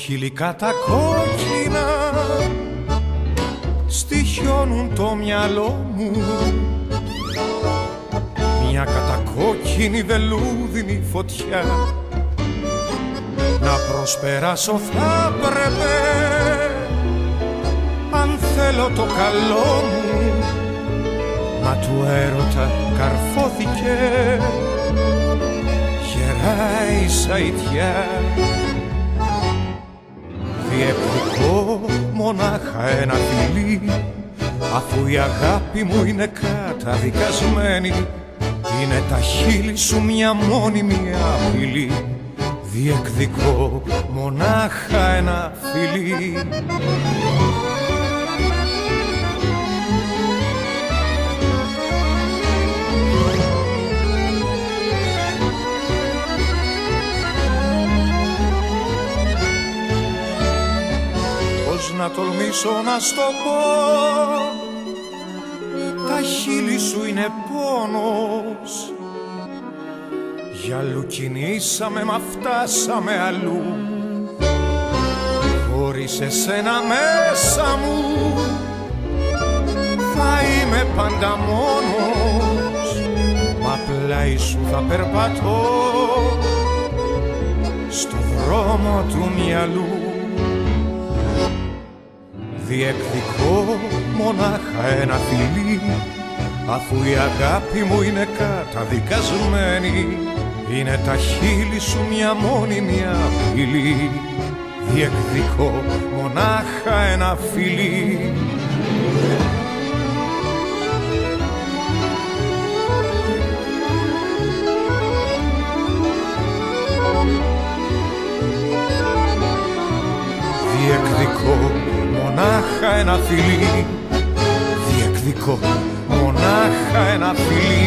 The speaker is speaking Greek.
χειλικά τα κόκκινα στοιχιώνουν το μυαλό μου. Μια κατακόκκινη βελούδινη φωτιά να προσπεράσω θα πρέπει, αν θέλω το καλό μου. Μα του έρωτα καρφώθηκε γερά η σαϊτιά. Διεκδικώ μονάχα ένα φιλί, αφού η αγάπη μου είναι καταδικασμένη. Είναι τα χείλη σου μια μόνιμη απειλή. Διεκδικώ μονάχα ένα φιλί. Πώς να τολμήσω να στο πω, τα χείλη σου είναι πόνος. Κι αλλού κινήσαμε, μα φτάσαμε αλλού. Χωρίς εσένα μέσα μου θα είμαι πάντα μόνος. Μα πλάι σου θα περπατώ στο δρόμο του μυαλού. Διεκδικώ μονάχα ένα φιλί, αφού η αγάπη μου είναι καταδικασμένη. Είναι τα χείλη σου μια μόνιμη απειλή. Διεκδικώ μονάχα ένα φιλί. Διεκδικώ μονάχα ένα φιλί. Διεκδικώ μονάχα ένα φιλί.